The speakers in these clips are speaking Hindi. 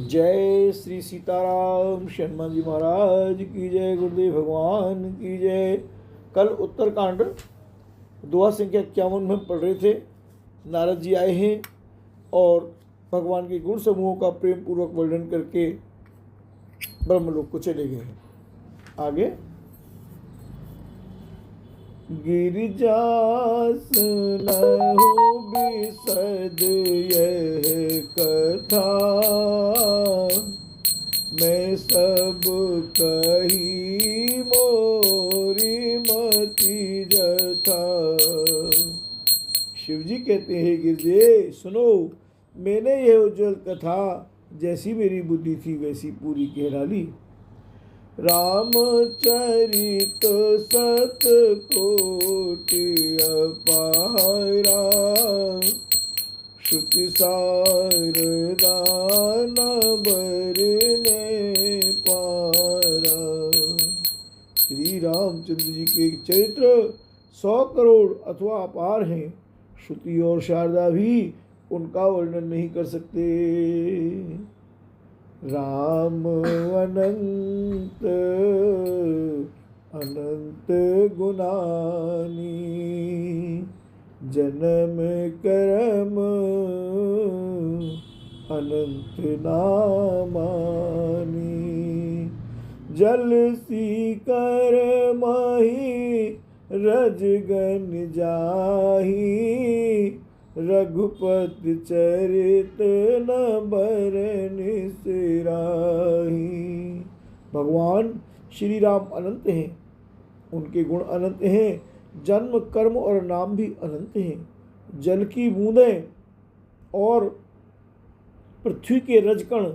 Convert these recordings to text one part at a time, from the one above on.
जय श्री सीताराम। हनुमान जी महाराज की जय। गुरुदेव भगवान की जय। कल उत्तरकांड दोहा संख्या 51 में पढ़ रहे थे। नारद जी आए हैं और भगवान के गुण समूहों का प्रेम पूर्वक वर्णन करके ब्रह्मलोक को चले गए हैं। आगे गिरिजास लहु बिसद यह कथा, मैं सब कही मोरी मति जथा। शिव जी कहते हैं गिरजे सुनो, मैंने यह उज्ज्वल कथा जैसी मेरी बुद्धि थी वैसी पूरी कह डाली। रामचरित सत कोटि अपारा, श्रुति सारदान बरने पारा। श्री रामचंद्र जी के चरित्र 100 करोड़ अथवा अपार हैं। श्रुति और शारदा भी उनका वर्णन नहीं कर सकते। राम अनंत अनंत गुणानी, जन्म कर्म अनंत नामानी। जल सी कर मही रजगन जाही, रघुपति चरित न बरन सिराही। भगवान श्री राम अनंत हैं, उनके गुण अनंत हैं, जन्म कर्म और नाम भी अनंत हैं। जल की बूंदें और पृथ्वी के रजकण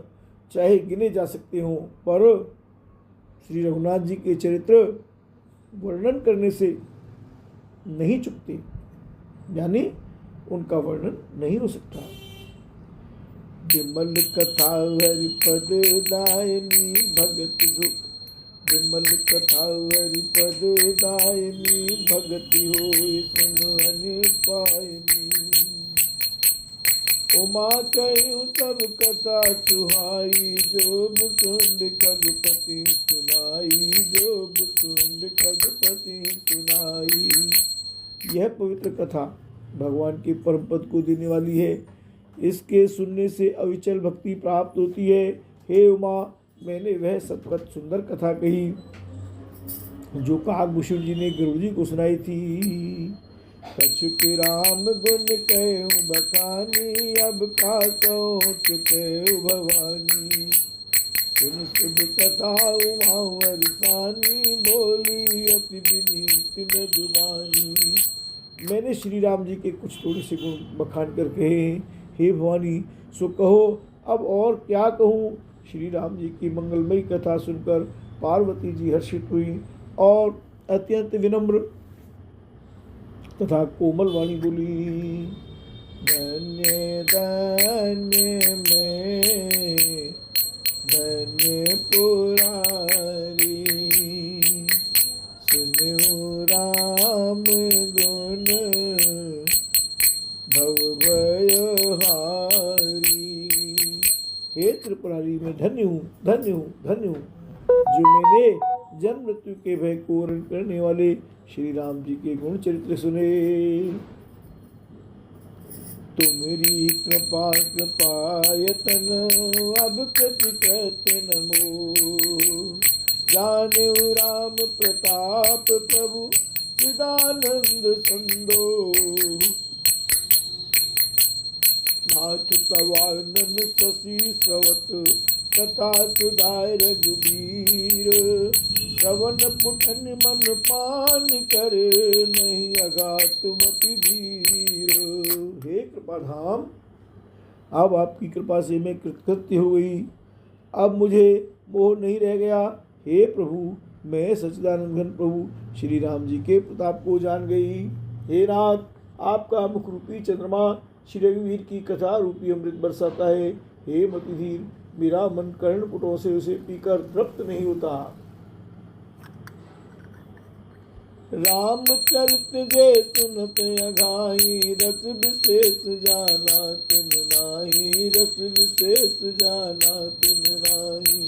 चाहे गिने जा सकते हों, पर श्री रघुनाथ जी के चरित्र वर्णन करने से नहीं चुकते, यानी उनका वर्णन नहीं हो सकता। विमल कथा हरिपद दायनी भगत सुख, विमल कथा हरिपद दायनी भगति होय सुन पायनी। उमा कयु सब कथा सुहाई, जोग सुंड खगपति सुनाई, जोग सुंड खगपति सुनाई। यह पवित्र कथा भगवान के परम पद को देने वाली है। इसके सुनने से अविचल भक्ति प्राप्त होती है। हे उमा, मैंने वह सतपथ सुंदर कथा कही जो काकभूषण जी ने गुरु जी को सुनाई थी। कछुक राम गुण कहूँ बखानी, अब का कहूँ चुके भवानी। सुन शुभ कथा उमा वरसानी, बोली अति विनीत मृदुबानी। मैंने श्री राम जी के कुछ थोड़े से गुण बखान कर कहे, हे भवानी सो कहो अब और क्या कहूँ। श्री राम जी की मंगलमयी कथा सुनकर पार्वती जी हर्षित हुई और अत्यंत विनम्र तथा कोमल वाणी बोली। धन्य धन्य में धन्य पुरारी, सुनो राम गुण भव भयहारी। हे त्रिपुरारी, मैं धन्य हूँ धन्य हूँ धन्य हूँ जो मैंने जन्म मृत्यु के भय को हरण करने वाले श्री राम जी के गुण चरित्र सुने। तुम्हारी कृपा कृपायतन, अब कति कहते नमो। जाने राम प्रताप प्रभु चिदानंद संदो। नाथ तवानन शशि श्रवत, कथा सुधाय रघुबीर। श्रवण पुटन मन पान कर, नहीं अगात मति धीर। हे कृपाधाम, अब आपकी कृपा से मैं कृतकृत्य हो गई, अब मुझे मोह नहीं रह गया। हे प्रभु, मैं सच्चिदानंद घन प्रभु श्री राम जी के प्रताप को जान गई। हे नाथ, आपका मुख रूपी चंद्रमा श्री रघुवीर की कथा रूपी अमृत बरसाता है। हे मतिधीर, मेरा मन कर्णपुटों से उसे पीकर तृप्त नहीं होता। रामचरित जे सुनत अघाई, रस विशेष जाना तिन नाही, रस विशेष जाना तिन नाही।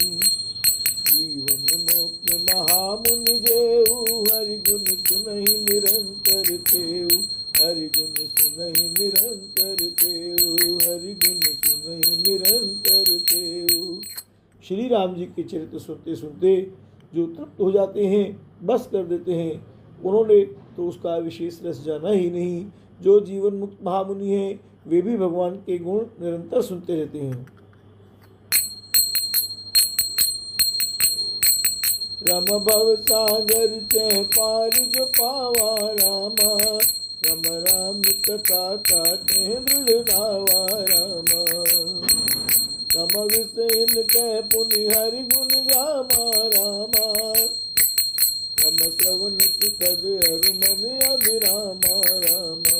जीवन मुक्त महामुनि जेऊ, हरि गुण सुनहि निरंतर तेऊ, हरि गुण सुनहि निरंतर तेऊ, हरि गुण सुनहि निरंतर तेऊ। श्री राम जी के चरित्र सुनते सुनते जो तृप्त हो जाते हैं, बस कर देते हैं, उन्होंने तो उसका विशेष रस जाना ही नहीं। जो जीवन मुक्त महामुनि हैं, वे भी भगवान के गुण निरंतर सुनते रहते हैं। रम भव सागर चह पार जो पावा रामा, रम राम कथा काटे दृढ़ नावा रामा। रम विषयन कह पुनि हरि गुण गामा रामा, रम श्रवण सुखद अरु मन अभिरामा रामा।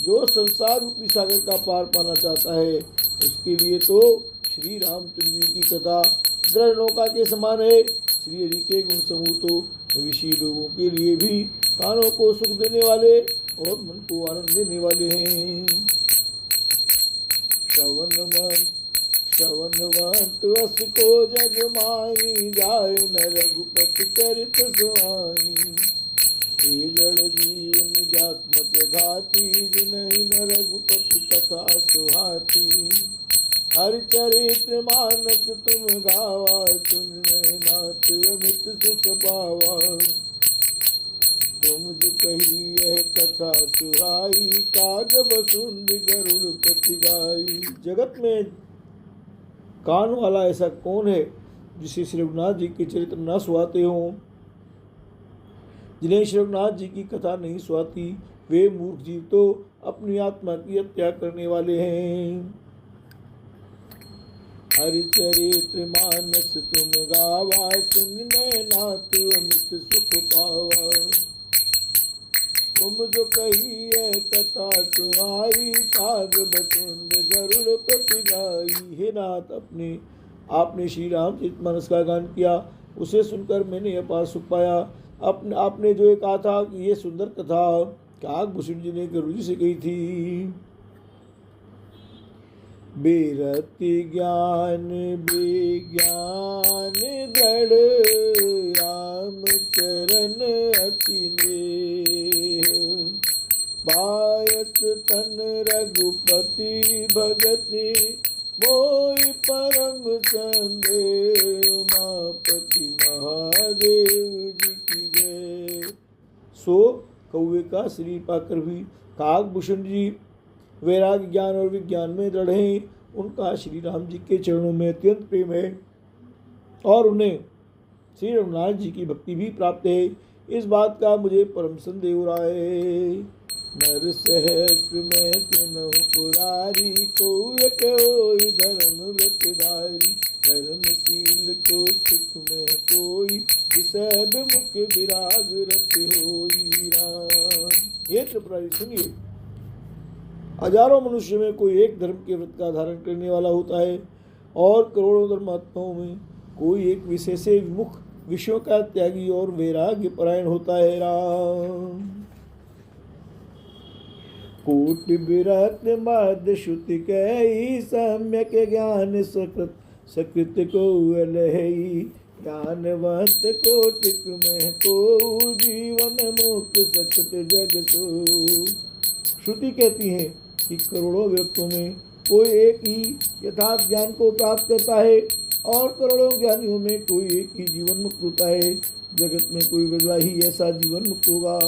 जो संसार रूपी सागर का पार पाना चाहता है, उसके लिए तो श्री रामचंद्र जी की कथा दृढ़ नौका के समान है। श्री हरि के गुण समूह तो विषयी लोगों के लिए भी कानों को सुख देने वाले और मन को आनंद देने वाले हैं। श्रवणवंत वस को जग माई, जाय न रघुपति चरित सुहाई। हे जड़ जीवन जात्मक घाती, जिनहि न रघुपति कथा सुहाती। हर चरित्र मानस तुम गावा, सुन नाथ अमित सुख पावा। तुम जो कही यह कथा सुहाई, काग बसुंद गरुड़ पति गाई। जगत में कान वाला ऐसा कौन है जिसे श्री रघुनाथ जी के चरित्र न सुहाते हों। जिन्हें श्री रघुनाथ जी की कथा नहीं सुहाती, वे मूर्ख जीव तो अपनी आत्मा की हत्या करने वाले हैं। हरि चरित्र मानस तुम गावा, सुनने नाथ अमित सुख पावा। तुम जो कही है कथा सुहाई, काग बसुंद गरुड़ पति गाई। हे नाथ, आपने श्री रामचरितमानस का गान किया, उसे सुनकर मैंने अपार सुख पाया। आपने जो ये कहा था कि ये सुंदर कथा काग भूषण जी ने गरुड़ जी से कही थी। बेरति ज्ञान विज्ञान दृढ़, राम चरण अति नेह। बायस तन रघुपति भगति, मोहि परम संदेह। उमापति महादेव जी की जय। सो कौवे का शरीर पाकर भी काग भूषण जी वैराग्य ज्ञान और विज्ञान में दृढ़ हैं। उनका श्री राम जी के चरणों में अत्यंत प्रेम है और उन्हें श्री रघुनाथ जी की भक्ति भी प्राप्त है। इस बात का मुझे परम संदेह हो रहा है। नर सहस्र में सुनो पुरारी, को एक होई धर्म व्रतधारी। धर्मशील को सिख में कोई, विषय मुख विराग रत होई राम। ये त्रिपुरारी सुनिए, हजारों मनुष्य में कोई एक धर्म के व्रत का धारण करने वाला होता है और करोड़ों धर्मात्माओं में कोई एक विषय से विमुख, विषयों का त्यागी और वैराग्य परायण होता है राम। कोटि विरत मद श्रुति कही, सम्यक ज्ञान सकृत को अलहई। ज्ञानवंत कोटिक में को, जीवन मुक्त सकृत जग सो। श्रुति कहती है कि करोड़ों व्यक्तों में कोई एक ही यथार्थ ज्ञान को प्राप्त करता है और करोड़ों ज्ञानियों में कोई एक ही जीवन मुक्त होता है। जगत में कोई बिरला ही ऐसा जीवन मुक्त होगा।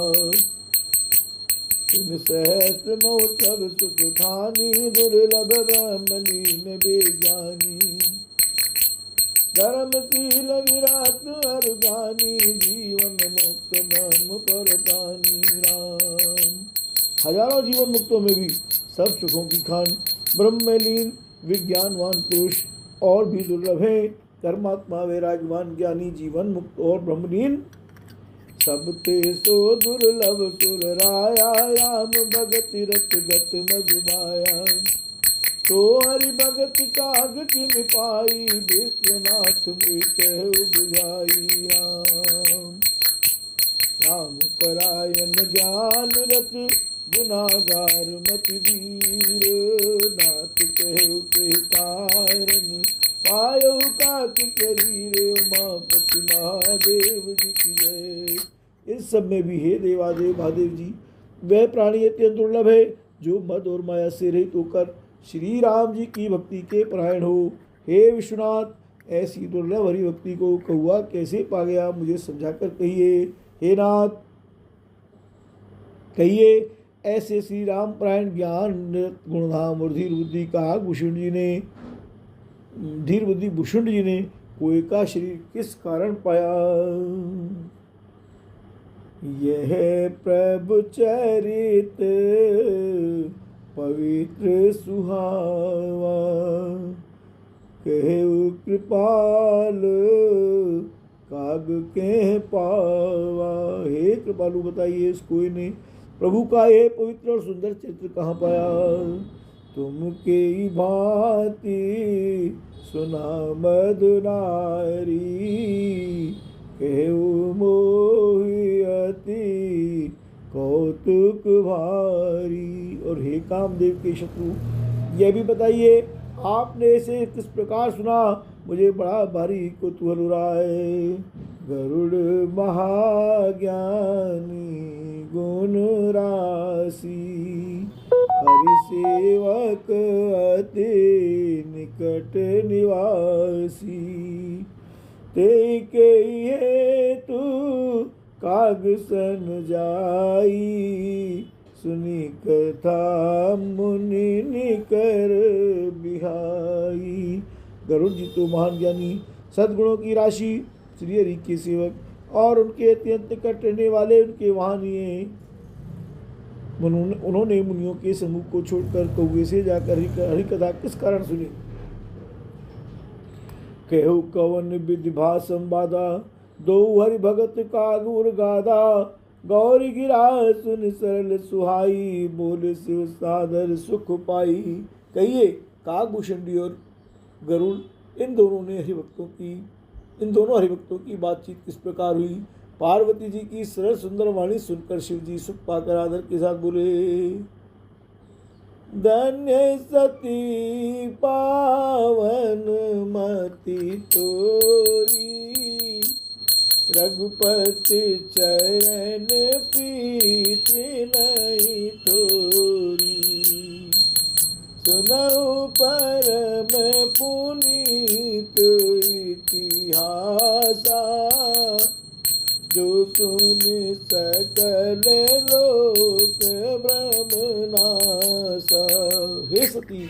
इन सहस्र महोत्सव सुख खानी, दुर्लभ ब्रह्मलीन बेज्ञानी। धर्मशील विराट अर्गानी, जीवन मुक्त ब्रह्म परतानी राम। हजारों जीवन मुक्तों में भी सब सुखों की खान ब्रह्म में लीन विज्ञानवान पुरुष और भी दुर्लभ है। धर्मात्मा वैराग्यवान ज्ञानी जीवन मुक्त और ब्रह्मलीन सब ते सो दुर्लभ सुर राया। राम भगत रत गत मज माया, तो हरि भगत काग किन पाई। विश्वनाथ मुझ बुझाई राम। राम परायण ज्ञान रत गुनागार मत वीर। नाथ कहु के कारण पायो काक शरीर। उमापति महादेव जी की जय। इस सब में भी हे देवादेव महादेव जी, वह प्राणी अत्यंत दुर्लभ है जो मद और माया से रहित होकर श्री राम जी की भक्ति के परायण हो। हे विश्वनाथ, ऐसी दुर्लभ हरि भक्ति को कौआ कैसे पा गया, मुझे समझाकर कहिए। हे नाथ, कहिए, ऐसे श्री राम परायण ज्ञान गुणधाम और धीर बुद्धि का धीर बुद्धि भूषुंड जी ने कोई का शरीर किस कारण पाया। यह प्रभु चरित पवित्र सुहावा, कहु कृपाल काग के पावा। हे कृपालु, बताइए इस कोई ने प्रभु का यह पवित्र और सुंदर चित्र कहाँ पाया। तुम के भांति सुना मधुनारी, कहु मोहि अति कौतुक भारी। और हे कामदेव के शत्रु, यह भी बताइए आपने इसे किस प्रकार सुना, मुझे बड़ा भारी कौतूहल हो रहा है। गरुड़ महाज्ञानी गुण राशि, हरि सेवक अति निकट निवासी। ते के हेतु काग सन जाई, सुनी कथा मुनि निकर बिहाई। गरुड़ जी तो महान ज्ञानी, सद्गुणों की राशि, श्री हरि के सेवक और उनके अत्यंत निकट रहने वाले उनके वाहनी हैं। उन्होंने मुनियों के समूह को छोड़कर कौवे से जाकर हरि कथा किस कारण सुनी। कहु कवन विधि भाषम बाधा, दो हरि भगत का गुर गाधा। गौरी गिरा सुन सरल सुहाई, बोले शिव सादर सुख पाई। कहिए, काकभूषणी और गरुड़ इन दोनों हरिभक्तों की बातचीत किस प्रकार हुई। पार्वती जी की सरल सुंदर वाणी सुनकर शिव जी सुख पाकर आदर के साथ बोले, धन्य सती पावन मति तोरी, रघुपति चरण प्रीति नहीं थोरी। सुनऊ परम पुनीत इतिहासा, जो सुन सकल लोक ब्रह्मनासा। हे सती,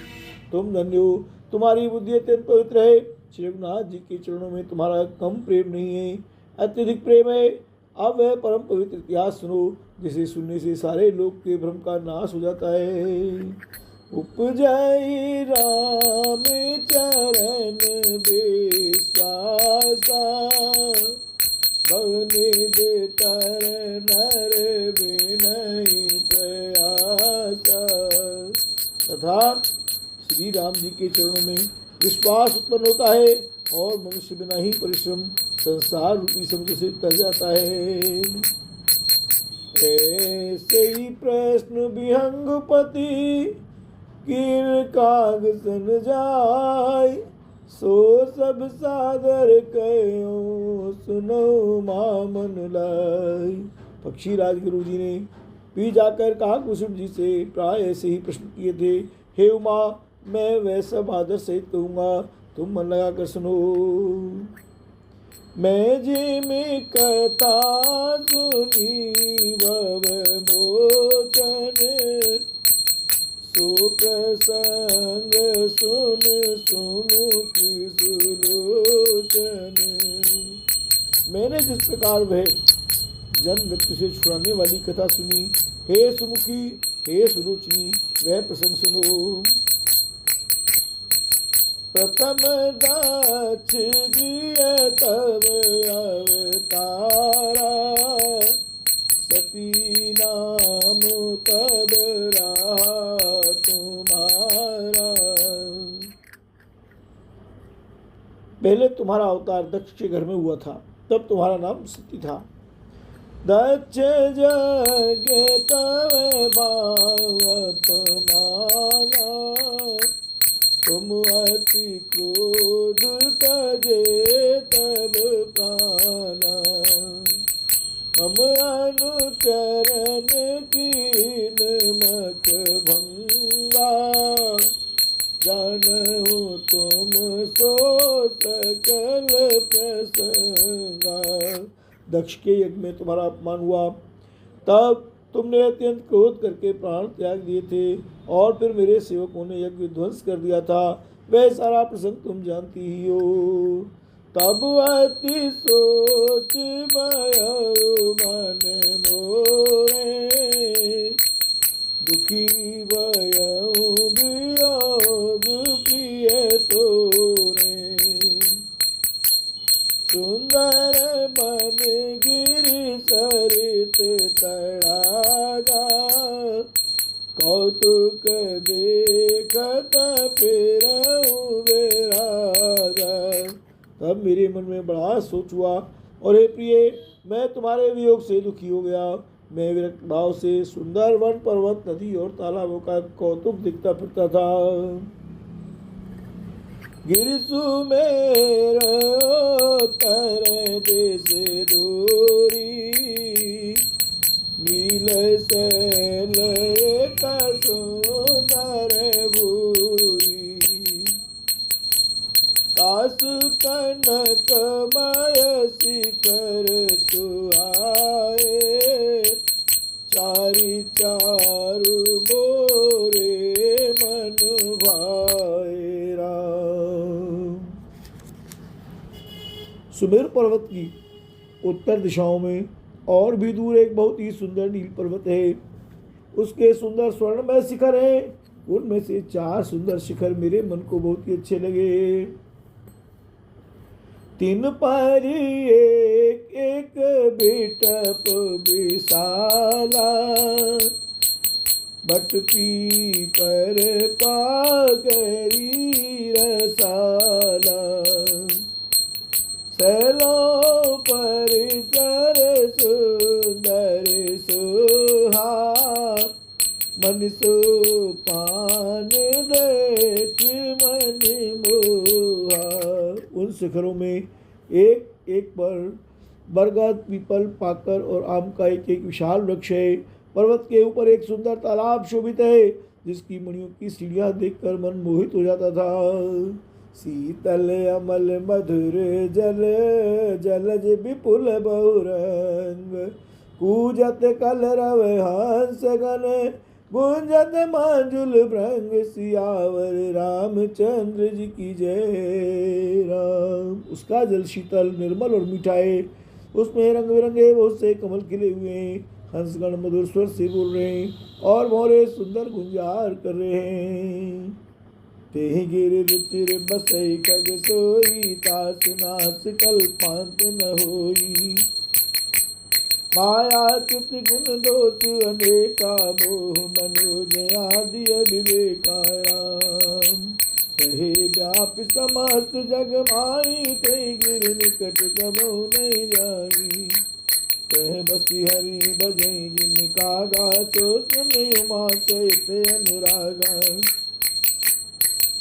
तुम धन्य हो, तुम्हारी बुद्धि अत्यंत पवित्र है। श्री रघुनाथ जी के चरणों में तुम्हारा कम प्रेम नहीं है, अत्यधिक प्रेम है। अब वह परम पवित्र इतिहास सुनो, जिसे सुनने से सारे लोक के भ्रम का नाश हो जाता है। उपजई राम चरण विश्वासा, बहुनिधि तर नर विनय प्रयासा। तथा श्री राम जी के चरणों में विश्वास उत्पन्न होता है और मनुष्य बिना ही परिश्रम संसार रूपी समुद्र से तर जाता है। ऐसे ही प्रश्न विहंगपति, कीर काग सन जाय। सो सब सादर कयो, सुनो मामन लाई। पक्षी राजगुरु जी ने भी जाकर काकभूषण जी से प्राय ऐसे ही प्रश्न किए थे। हे उमा, मैं वह सब आदर सहित कहूँगा, तुम मन लगा कर सुनो। मैं जिम कथा सुनी भव मोचन, सो प्रसंग सुन सुमुखी सुलोचन। मैंने जिस प्रकार वह जन्म मृत्यु से छुड़ाने वाली कथा सुनी, हे सुमुखी, हे सुलोचनी, वह प्रसंग सुनो। प्रथम दक्ष गृह तब अवतारा, सती नाम तब रहा तुम्हारा। पहले तुम्हारा अवतार दक्ष के घर में हुआ था, तब तुम्हारा नाम सती था। दक्ष यज्ञ तव भाव अपमाना, तुम अति क्रोध तजे तब प्राणा। मम अनुचरण कीन मख भंगा, जानहु तुम सो सकल प्रसंगा। दक्ष के यज्ञ में तुम्हारा अपमान हुआ, तब तुमने अत्यंत क्रोध करके प्राण त्याग दिए थे, और फिर मेरे सेवकों ने यज्ञ विध्वंस कर दिया था। वह सारा प्रसंग तुम जानती ही हो। तब अति सोच भयो मन मोरे, दुखी भयो वियोग प्रिय तोरे। सुंदर मन गिरि सरित तड़ागा, कौतुक देखत फिरऊ बेरागा। तब मेरे मन में बड़ा सोच हुआ, और हे प्रिय, मैं तुम्हारे वियोग से दुखी हो गया। मैं विरक्त भाव से सुंदर वन पर्वत नदी और तालाबों का कौतुक दिखता फिरता था। गिरिसुमेर तर देश दूरी, नील शैल का सुंदर भूरी। कासु कनकमय शिखर सुहाए, चारि चारु मोरे मन भाए राम। सुमेर पर्वत की उत्तर दिशाओं में और भी दूर एक बहुत ही सुंदर नील पर्वत है। उसके सुंदर स्वर्णमय शिखर हैं। उनमें से 4 सुंदर शिखर मेरे मन को बहुत ही अच्छे लगे। 3 परी एक एक बिटप विशाला, बट पीपर पागरी रसाला। सैलो परिचर सुंदर सुहा, मन सो पान देख मन मोहा। उन शिखरों में एक एक पर बरगद, पीपल, पाकर और आम का एक एक विशाल वृक्ष है। पर्वत के ऊपर एक सुंदर तालाब शोभित है, जिसकी मणियों की सीढ़ियां देखकर मन मोहित हो जाता था। शीतल अमल मधुर जल, जलज विपुल बहुरंग। कूजत कलरव हंस गण, गुंजत मांजुल भृंग। सियावर रामचंद्र जी की जय राम। उसका जल शीतल, निर्मल और मीठा है। उसमें रंग बिरंगे बहुत से कमल खिले हुए हैं। हंसगण मधुर स्वर से बोल रहे हैं, और मोरे सुंदर गुंजार कर रहे हैं। तेहि गिर रुचिर बसई खग सोई, तास नास कल्पांत न होई। माया कृत गुण दोष अनेका, मोह मनोज आदि विवेका राम। कहे व्याप समस्त जग माई, तेहि गिर निकट कबहु नहीं जाई। कह बसी हरि भजई जिनका गा, सो सुनि उमा सहित अनुरागा।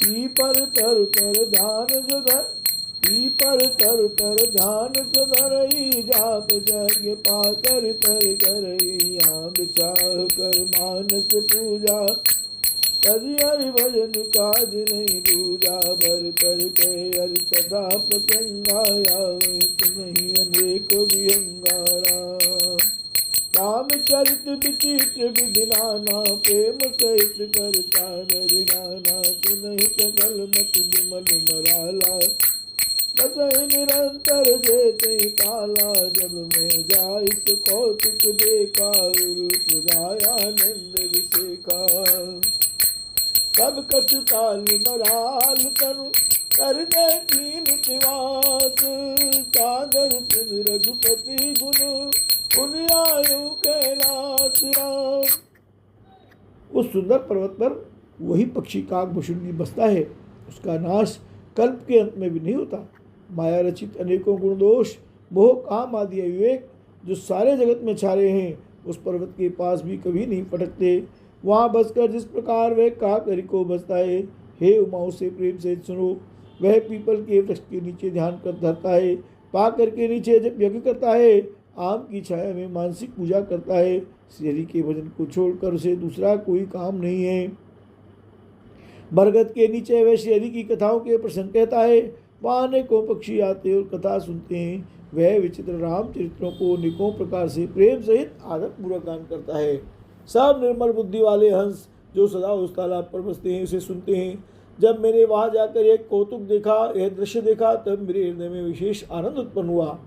पीपर तर तर ध्यान सुधर, पीपर तर तर ध्यान सुधरई। जाप यज्ञ पाकर कर करई, आम चाह कर मानस पूजा। तदि हरि भजन काज नहीं दूजा। बर तर के हरि कथा प्रसंगा, आवे सुनहि अनेक विहंगारा। रामचरित विचित्र विधि नाना, प्रेम सहित कर सागर गाना। सुनहि सकल मति विमल मराला, बसहि निरंतर जेते काला। जब मैं जाई सो कौतुक देखा, रूप जाय आनंद विसेखा। तब कछु काल मराल करूं, कर दे दीन निवास। सागर सुन रघुपति गुण, उन आयु कैलाश राम। उस सुंदर पर्वत पर वही पक्षी काकभूषुंडी बसता है। उसका नाश कल्प के अंत में भी नहीं होता। माया रचित अनेकों गुण दोष, मोह, काम आदि विवेक जो सारे जगत में छा रहे हैं, उस पर्वत के पास भी कभी नहीं फटकते। वहाँ बसकर जिस प्रकार वह काकरी को बसता है, हे उमा उसे प्रेम से सुनो। वह पीपल के वृक्ष के नीचे ध्यान कर धरता है, पाकर के नीचे जब यज्ञ करता है, आम की छाया में मानसिक पूजा करता है। श्री के भजन को छोड़कर उसे दूसरा कोई काम नहीं है। बरगद के नीचे वह श्री की कथाओं के प्रसंग कहता है। वहाँ अनेकों पक्षी आते और कथा सुनते हैं। वह विचित्र रामचरित्रों को अनेकों प्रकार से प्रेम सहित आदर पूर्वक गान करता है। सब निर्मल बुद्धि वाले हंस जो सदा उस तालाब पर बसते हैं उसे सुनते हैं। जब मैंने वहाँ जाकर एक कौतुक देखा, यह दृश्य देखा, तब मेरे हृदय में विशेष आनंद उत्पन्न हुआ।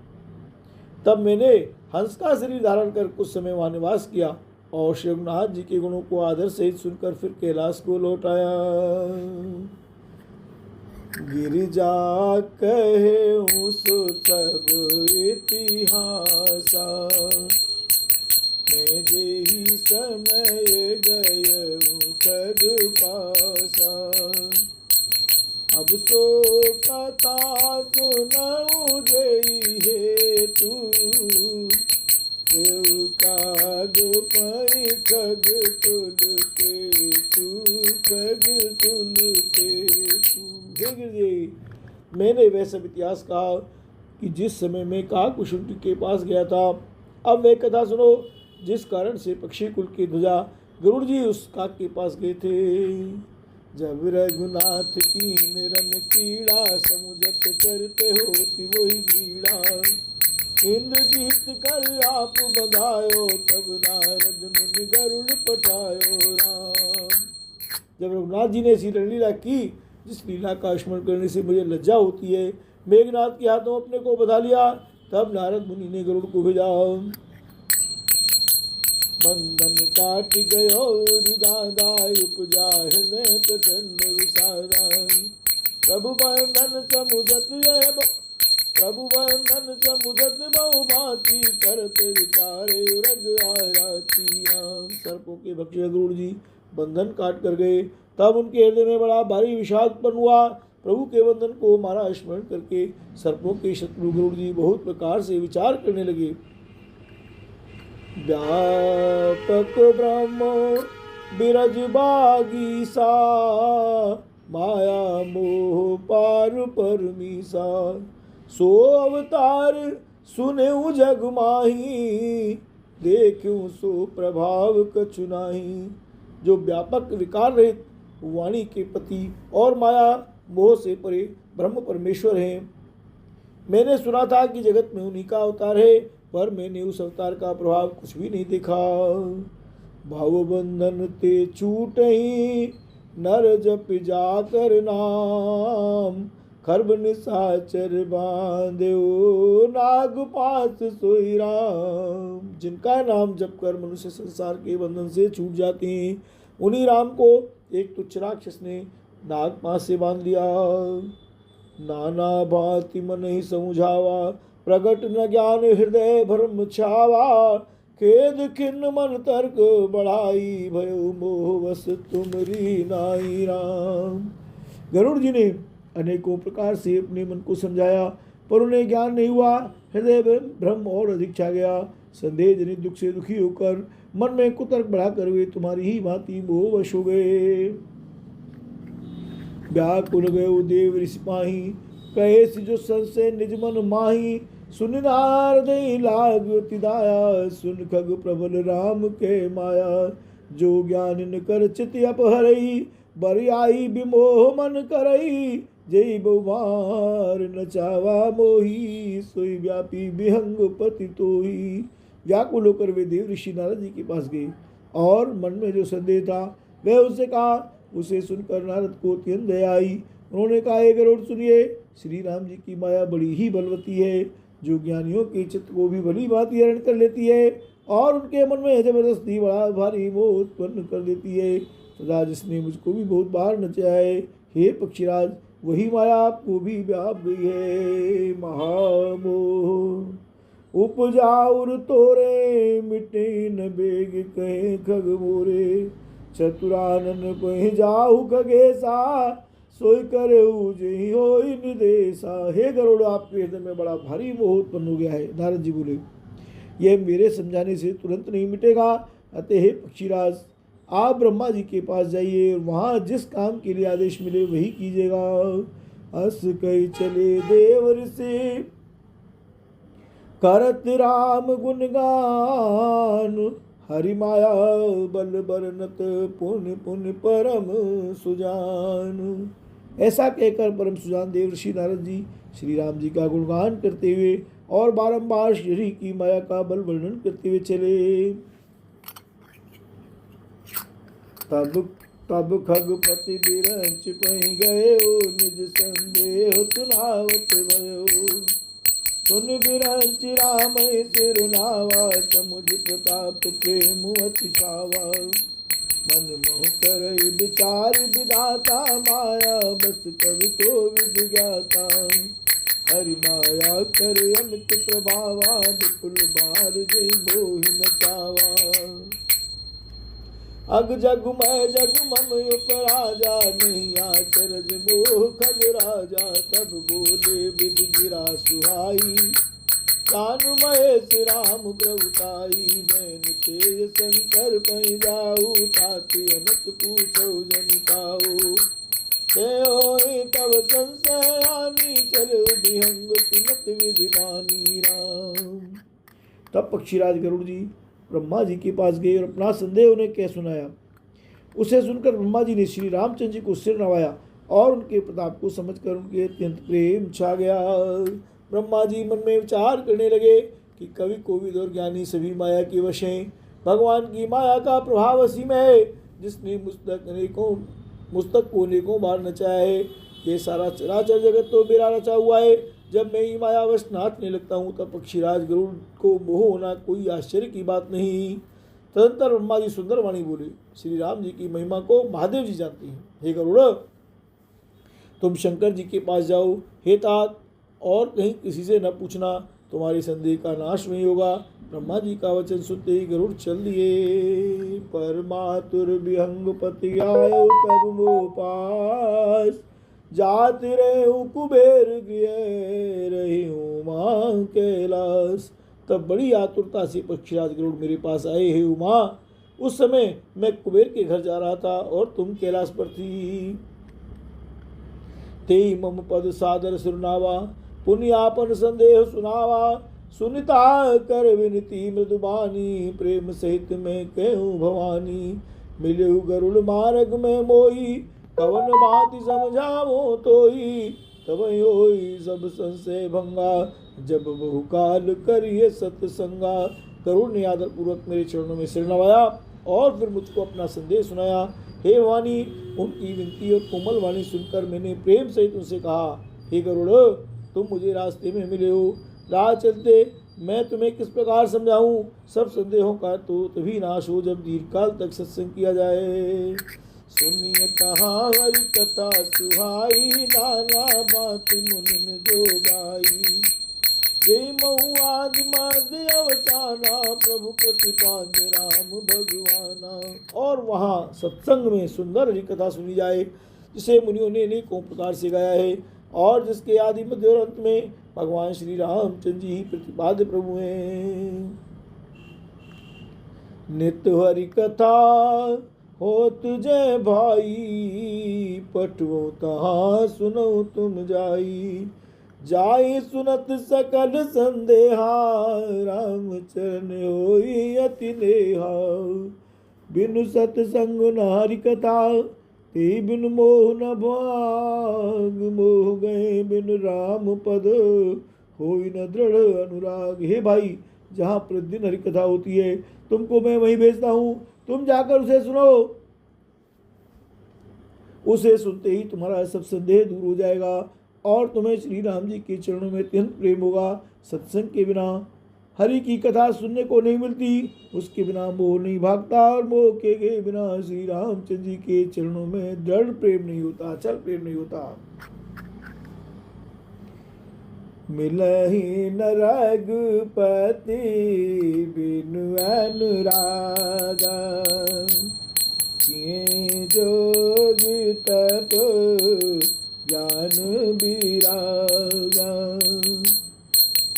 तब मैंने हंस का शरीर धारण कर कुछ समय वहाँ निवास किया और श्री रघुनाथ जी के गुणों को आदर सहित सुनकर फिर कैलाश को लौट आया। गिरिजा कहे सो सब इतिहासा, मैं जेहि समय गय खग पासा। अब सो कथा सुनऊ जई हेतु, देव काग पै खग तुल के तू, खग तुल के तू। हे गिरिजी, मैंने वह सब इतिहास कहा कि जिस समय मैं काककुसुम के पास गया था। अब वह कथा सुनो जिस कारण से पक्षी कुल की ध्वजा गरुड़ जी उस काक के पास गए थे। जब रघुनाथ की निरन कीड़ा, समुझत चरते होती वही बीड़ा। इंद्रजीत कर आप बधायो, तब नारद मुनि गरुड़ पठायो राम। जब रघुनाथ जी ने ऐसी लीला की जिस लीला का स्मरण करने से मुझे लज्जा होती है, मेघनाथ के हाथों अपने को बधा लिया, तब नारद मुनि ने गरुड़ को भेजा। बंधन काट गयो गादा, उपजा हृदय प्रचंड विषादा। प्रभु बंधन समुझत बहु भांति, करत विचारे रग आराती राम। सर्पों के भक्षक गरुड़ जी बंधन काट कर गए। तब उनके हृदय में बड़ा भारी विषाद उत्पन्न हुआ। प्रभु के बंधन को मारा स्मरण करके सर्पों के शत्रु गरुड़ जी बहुत प्रकार से विचार करने लगे। व्यापक ब्रह्म बिरज बागी सा, माया मोह पार परमीसा। सो अवतार सुनेऊ जग माही, देखूं सो प्रभाव कछु नाही। जो व्यापक विकार रहित वाणी के पति और माया मोह से परे ब्रह्म परमेश्वर हैं। मैंने सुना था कि जगत में उन्हीं का अवतार है, पर मैंने उस अवतार का प्रभाव कुछ भी नहीं देखा। भाव बंधन ते छूट ही, नर जप जाकर नाम। खर्ब निशाचर बांधो, नाग पास सोई राम। जिनका नाम जप कर मनुष्य संसार के बंधन से छूट जाते हैं, उन्हीं राम को एक तुच्छ राक्षस ने नाग पास से बांध लिया। नाना भांति मन ही समझावा, प्रगट न ज्ञान हृदय भ्रम छावा। खेद खिन्न मन तर्क बढ़ाई, भयो मोह बस तुमरी नाई राम। गरुड़ जी ने अनेकों प्रकार से अपने मन को समझाया, पर उन्हें ज्ञान नहीं हुआ। हृदय भ्रम और अधिक छा गया। संदेह जनित दुख से दुखी होकर मन में कुतर्क बढ़ाकर वे तुम्हारी ही भांति मोहवश हो गए। व्याकुल गयो देव ऋषि पाही, कहे जो संशय निज मन माही। सुन नारद लागति दाया, सुन खग प्रबल राम के माया। जो ज्ञान न कर चित अपहरई, बरियाई विमोह मन करई। जय बहुमार न चावा मोही, सोई व्यापी विहंग पति तोही। व्याकुल होकर वे देव ऋषि नारद जी के पास गए और मन में जो संदेह था वह उससे कहा। उसे सुनकर नारद को अत्यंत दया आई। उन्होंने कहा, हे गरुड़ सुनिए, श्री राम जी की माया बड़ी ही बलवती है, जो ज्ञानियों के चित्त को भी भली भांति हरण कर लेती है और उनके मन में जबरदस्ती बड़ा भारी मोह उत्पन्न कर देती है। तथा जिसने मुझको भी बहुत बार नचाया है, हे पक्षीराज, वही माया आपको भी व्याप गई है। महामोह उपजाउर तोरे, मिटे न बेग कहे खग मोरे। चतुरानन पह जाहु खगेसा, सोई करे जही होई निदेशा। हे गरुड़, आपके हृदय में बड़ा भारी मोह उत्पन्न हो गया है। नारद जी बोले, यह मेरे समझाने से तुरंत नहीं मिटेगा। अतः हे पक्षीराज, आप ब्रह्मा जी के पास जाइए और वहाँ जिस काम के लिए आदेश मिले वही कीजिएगा। अस कई चले देव ऋषि करत राम गुणगान, हरि माया बल बरनत पुण्य पुण्य परम सुजान। ऐसा कहकर परम सुजान देव ऋषि नारद जी श्री राम जी का गुणगान करते हुए और बारंबार श्री की माया का बल वर्णन करते हुए चले। तब खगपति बिरंच पहि गयो, निज संदेह सुनावत भयो। सुन बिरंच राम सिरनावा, समुझ प्रताप प्रेम अति छावा। मन मोह कर विचार विधाता, माया बस कवि को विद ज्ञाता। हरि माया कर अमित प्रभावा, विपुल बार जय मोहि नचावा। अग जग मैं जग मम उपराजा, नहीं आचरज मोह खग राजा। तब बोले विधि गिरा सुहाई, कानु महेश राम प्रभुताई। मैन तेज शंकर पै जाऊ, ताकि अनत पूछो जनिताओ। तब संशय आनी, चलो विहंग सुनत विधि मानी राम। तब पक्षीराज गरुड़ जी ब्रह्मा जी के पास गए और अपना संदेह उन्हें कह सुनाया। उसे सुनकर ब्रह्मा जी ने श्री रामचंद्र जी को सिर नवाया और उनके प्रताप को समझकर उनके अत्यंत प्रेम छा गया। ब्रह्मा जी मन में विचार करने लगे कि कवि कोविद और ज्ञानी सभी माया के वश हैं। भगवान की माया का प्रभाव असीम है, जिसने मुस्तक को अनेकों बार नचाया है। ये सारा चराचर जगत तो मेरा रचा हुआ है। जब मैं ही मायावश नाचने लगता हूँ तब पक्षीराज गरुड़ को मोह होना कोई आश्चर्य की बात नहीं। तदंतर ब्रह्मा जी सुंदर वाणी बोले, श्री राम जी की महिमा को महादेव जी जानते हैं। हे गरुड़, तुम शंकर जी के पास जाओ। हे तात, और कहीं किसी से न पूछना, तुम्हारे संदेह का नाश नहीं होगा। ब्रह्मा जी का वचन सुनते ही गरुड़ चल दिए। परमातुर विहंग पति आयो तब मोह पास, जात रहूं कुबेर गृह रही मां कैलाश। तब बड़ी आतुरता से पक्षीराज गरुड़ मेरे पास आए। हे उमा, उस समय मैं कुबेर के घर जा रहा था और तुम कैलाश पर थी। तेई मम पद सादर सुरनावा, पुण्यापन संदेह सुनावा। सुनिता कर विनती मृदुबानी, प्रेम सहित मैं कहूँ भवानी। मिले गरुड़ मार्ग में मोई, कवन बात समझावो तोई। तब होई सब संशय भंगा, जब बहुकाल करिए सत्संगा। गरुड़ ने आदर पूर्वक मेरे चरणों में सिर नवाया और फिर मुझको अपना संदेश सुनाया। हे भवानी, उनकी विनती और कोमल वाणी सुनकर मैंने प्रेम सहित उनसे कहा, हे गरुड़, तुम मुझे रास्ते में मिले हो। राह चलते मैं तुम्हें किस प्रकार समझाऊं। सब संदेहों का तो तभी नाश हो जब दीर्घकाल तक सत्संग किया जाए। सुनिए तहाँ हरि कथा सुहाई, नाना बात मुनिन जो गाई। जय महु आदि मध्य अवसाना, प्रभु प्रतिपाद्य राम भगवाना। और वहाँ सत्संग में सुंदर हरि कथा सुनी जाए, जिसे मुनियों ने अनेकों प्रकार से गाया है और जिसके आदि मध्य और अंत में भगवान श्री रामचंद्र जी ही प्रतिपाद्य प्रभु हैं। नित्य हरि कथा होत जय भाई, पठवो तहाँ सुनो तुम जाई। जाई सुनत सकल संदेहा, राम चरण होई अति नेहा। बिनु सतसंग न हरि कथा, ते बिनु मोह न भाग। मोह गए बिनु राम पद, होई न दृढ़ अनुराग। हे भाई, जहाँ प्रतिदिन हरि कथा होती है तुमको मैं वहीं भेजता हूँ, तुम जाकर उसे सुनो। उसे सुनते ही तुम्हारा सब संदेह दूर हो जाएगा और तुम्हें श्री राम जी के चरणों में अत्यंत प्रेम होगा। सत्संग के बिना हरि की कथा सुनने को नहीं मिलती, उसके बिना मोह नहीं भागता और मोह के बिना श्री रामचंद्र जी के चरणों में दृढ़ प्रेम नहीं होता, चल प्रेम नहीं होता। मिलहि न रघुपति बिनु अनुरागा, किए जोग तप ज्ञान विरागा।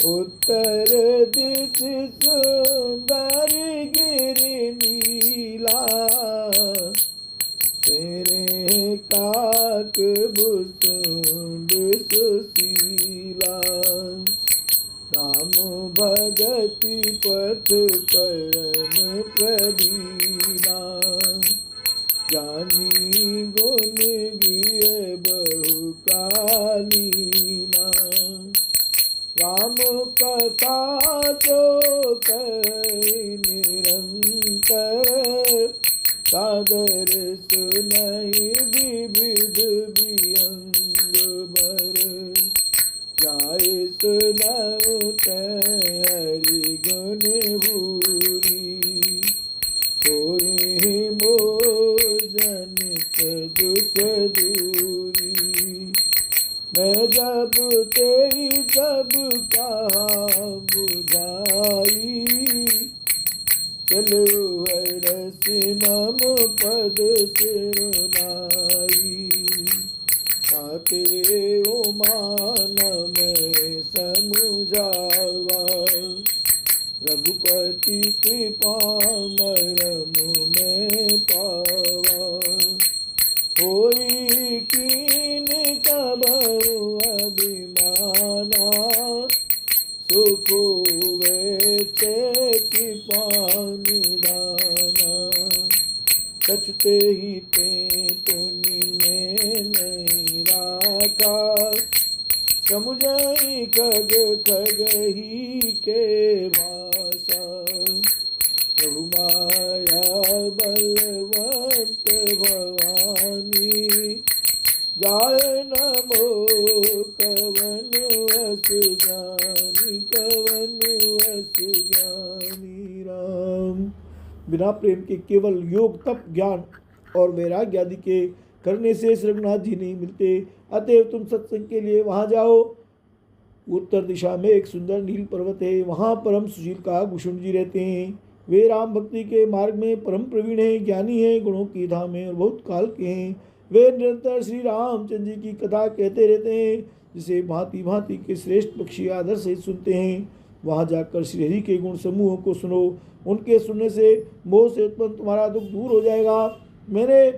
उत्तर दिस सुंदर गिरि नीला, तेरे काक भुसुंड सुशीला। राम भगति पथ परम प्रवीणा, ज्ञानी गुण गिय बहु कालीना। राम कथा तो कई निरंतर, सादर सुनाई विविध वियंग भर। जाय सुनाऊ हरि गुण भूरी, कोई मोर जनित दुख दूरी। मैं जब तेरी सब कहा बुझाई, चलो हरस मम पद सिरुनाई। ताते ओ मान में समुझावा, रघुपति कृपा मरम में पावा। होई कीन कबहु अभिमाना, सुख वे कृपा निधाना। कछुते ही ते पुण्य में नहीं राखा, समुझई खग खग ही के भाषा। प्रभु माया बलवंत भवानी, जाय नमो कवन अस ज्ञानी, कवन अस ज्ञानी। राम बिना प्रेम के केवल योग तप ज्ञान और वैराग्य आदि के करने से श्री रघुनाथ जी नहीं मिलते। अतएव तुम सत्संग के लिए वहां जाओ। उत्तर दिशा में एक सुंदर नील पर्वत है, वहां परम सुशील काकभूषण जी रहते हैं। वे राम भक्ति के मार्ग में परम प्रवीण हैं, ज्ञानी हैं, गुणों की धाम है और बहुत काल के हैं। वे निरंतर श्री रामचंद्र जी की कथा कहते रहते हैं, जिसे भांति भांति के श्रेष्ठ पक्षी आदर से सुनते हैं। वहां जाकर श्री हरि के गुण समूहों को सुनो, उनके सुनने से मोह से उत्पन्न तुम्हारा दुख दूर हो जाएगा। मैंने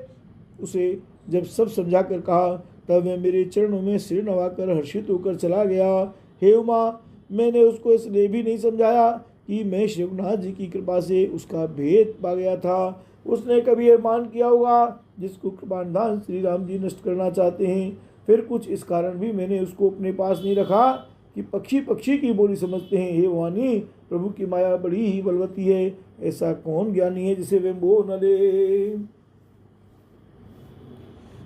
उसे जब सब समझा कर कहा, तब वह मेरे चरणों में सिर नवाकर हर्षित होकर चला गया। हे उमा, मैंने उसको इसलिए भी नहीं समझाया कि मैं श्री रघुनाथ जी की कृपा से उसका भेद पा गया था। उसने कभी यह मान किया होगा जिसको कृपानिधान श्री राम जी नष्ट करना चाहते हैं। फिर कुछ इस कारण भी मैंने उसको अपने पास नहीं रखा कि पक्षी पक्षी की बोली समझते हैं। हे भवानी, प्रभु की माया बड़ी ही बलवती है, ऐसा कौन ज्ञानी है जिसे वे मोह न ले।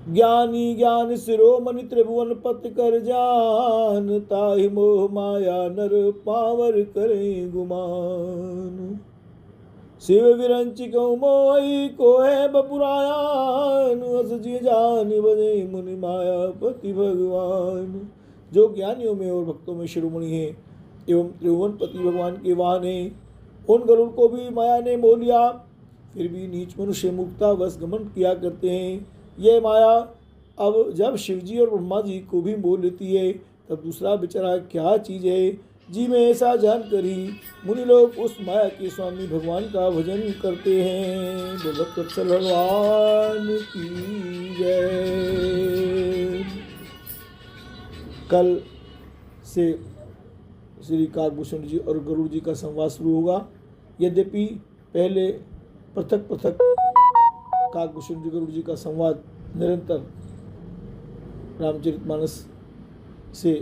ज्ञानी ज्ञान शिरोमणि त्रिभुवन पत कर जान, ताहि मोह माया नर पावर करे गुमान। शिव विरंचि कहूँ मोहि को है बपुरायान, अस जी जान बजे मुनि माया पति भगवान। जो ज्ञानियों में और भक्तों में शिरोमणि है एवं त्रिभुवन पति भगवान के वाहन है, उन गरुड़ को भी माया ने मोह लिया, फिर भी नीच मनुष्य मुक्ता बस गमन किया करते हैं। यह माया अब जब शिवजी और ब्रह्मा जी को भी मोह लेती है, तब दूसरा बेचारा क्या चीज़ है। जी में ऐसा जानकर ही मुनि लोग उस माया के स्वामी भगवान का भजन करते हैं। भगवत्सल भगवान की जय। कल से श्री काकभूषण जी और गरुड़ जी का संवाद शुरू होगा। यद्यपि पहले पृथक पृथक काकभूषण जी गरुड़ जी का संवाद निरंतर रामचरितमानस से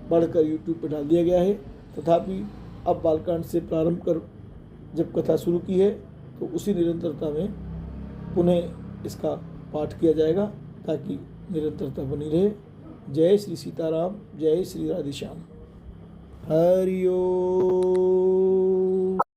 पढ़कर यूट्यूब पर डाल दिया गया है, तथापि अब बालकांड से प्रारंभ कर जब कथा शुरू की है तो उसी निरंतरता में पुनः इसका पाठ किया जाएगा ताकि निरंतरता बनी रहे। जय श्री सीताराम, जय श्री राधेश्याम। हरि ओम।